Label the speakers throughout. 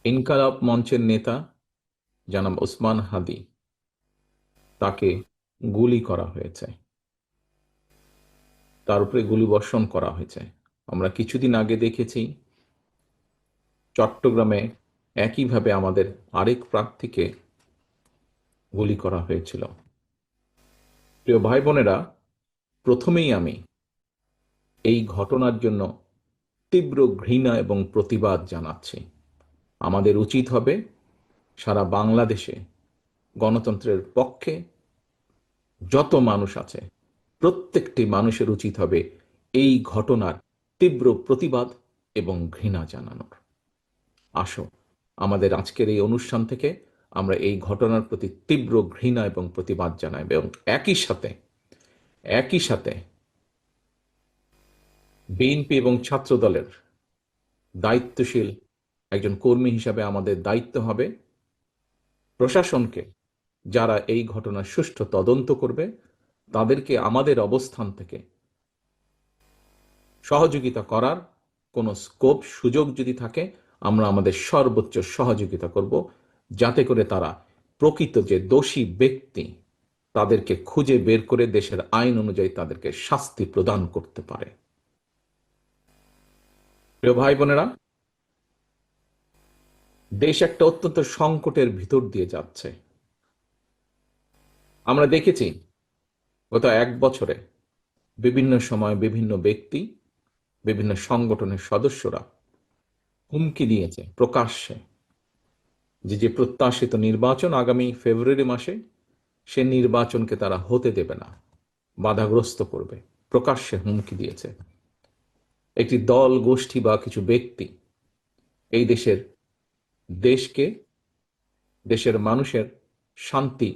Speaker 1: ইনকালাব মঞ্চের নেতা জনাব ওসমান হাদি, তাকে গুলি করা হয়েছে, তার উপরে গুলিবর্ষণ করা হয়েছে। আমরা কিছুদিন আগে দেখেছি চট্টগ্রামে একইভাবে আমাদের আরেক প্রার্থীকে গুলি করা হয়েছিল। প্রিয় ভাই বোনেরা, প্রথমেই আমি এই ঘটনার জন্য তীব্র ঘৃণা এবং প্রতিবাদ জানাচ্ছি। আমাদের উচিত হবে সারা বাংলাদেশে গণতন্ত্রের পক্ষে যত মানুষ আছে প্রত্যেকটি মানুষের উচিত হবে এই ঘটনার তীব্র প্রতিবাদ এবং ঘৃণা জানানোর। আসো, আমাদের আজকের এই অনুষ্ঠান থেকে আমরা এই ঘটনার প্রতি তীব্র ঘৃণা এবং প্রতিবাদ জানাই এবং একই সাথে বিএনপি এবং ছাত্র দলের দায়িত্বশীল একজন কর্মী হিসাবে আমাদের দায়িত্ব হবে প্রশাসনকে, যারা এই ঘটনার সুষ্ঠু তদন্ত করবে, তাদেরকে আমাদের অবস্থান থেকে সহযোগিতা করার কোনো স্কোপ সুযোগ যদি থাকে আমরা আমাদের সর্বোচ্চ সহযোগিতা করব, যাতে করে তারা প্রকৃত যে দোষী ব্যক্তি তাদেরকে খুঁজে বের করে দেশের আইন অনুযায়ী তাদেরকে শাস্তি প্রদান করতে পারে। প্রিয় ভাই বোনেরা, দেশ একটা অত্যন্ত সংকটের ভিতর দিয়ে যাচ্ছে। আমরা দেখেছি গত এক বছরে বিভিন্ন সময় বিভিন্ন ব্যক্তি, বিভিন্ন সংগঠনের সদস্যরা হুমকি দিয়েছে প্রকাশ্যে যে প্রত্যাশিত নির্বাচন আগামী ফেব্রুয়ারি মাসে, সে নির্বাচনকে তারা হতে দেবে না, বাধাগ্রস্ত করবে। প্রকাশ্যে হুমকি দিয়েছে একটি দল, গোষ্ঠী বা কিছু ব্যক্তি এই দেশকে, দেশের মানুষের শান্তি,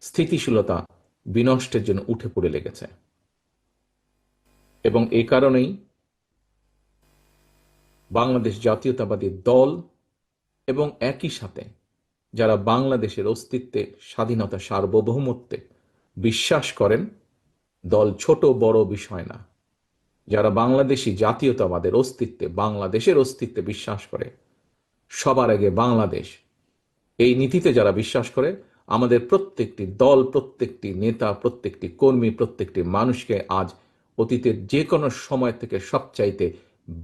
Speaker 1: স্থিতিশীলতা বিনষ্টের জন্য উঠে পড়ে লেগেছে। এবং এই কারণেই বাংলাদেশ জাতীয়তাবাদী দল এবং একই সাথে যারা বাংলাদেশের অস্তিত্বে, স্বাধীনতা, সার্বভৌমত্বে বিশ্বাস করেন, দল ছোট বড় বিষয় না, যারা বাংলাদেশি জাতীয়তাবাদের অস্তিত্বে, বাংলাদেশের অস্তিত্বে বিশ্বাস করে, সবার আগে বাংলাদেশ, এই নীতিতে যারা বিশ্বাস করে, আমাদের প্রত্যেকটি দল, প্রত্যেকটি নেতা, প্রত্যেকটি কর্মী, প্রত্যেকটি মানুষকে আজ অতীতের যে কোনো সময় থেকে সবচাইতে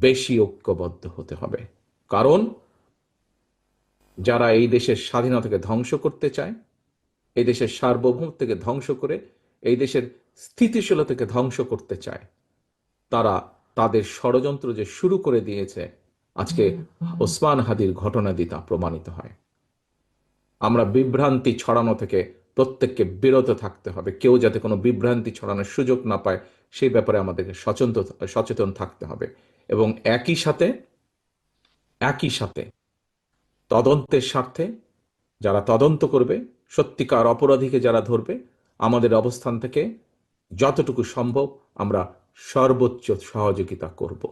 Speaker 1: বেশি ঐক্যবদ্ধ হতে হবে। কারণ যারা এই দেশের স্বাধীনতাকে ধ্বংস করতে চায়, এই দেশের সার্বভৌমত্বকে ধ্বংস করে এই দেশের স্থিতিশীলতাকে ধ্বংস করতে চায়, তারা তাদের ষড়যন্ত্র যে শুরু করে দিয়েছে, আজকে ওসমান হাদির ঘটনা দিয়ে তা প্রমাণিত হয়। আমরা বিভ্রান্তি ছড়ানো থেকে প্রত্যেককে বিরত থাকতে হবে। কেউ যাতে কোনো বিভ্রান্তি ছড়ানোর সুযোগ না পায় সেই ব্যাপারে আমাদেরকে সচেতন থাকতে হবে। এবং একই সাথে তদন্তের স্বার্থে যারা তদন্ত করবে, সত্যিকার অপরাধীকে যারা ধরবে, আমাদের অবস্থান থেকে যতটুকু সম্ভব আমরা সর্বোচ্চ সহযোগিতা করব।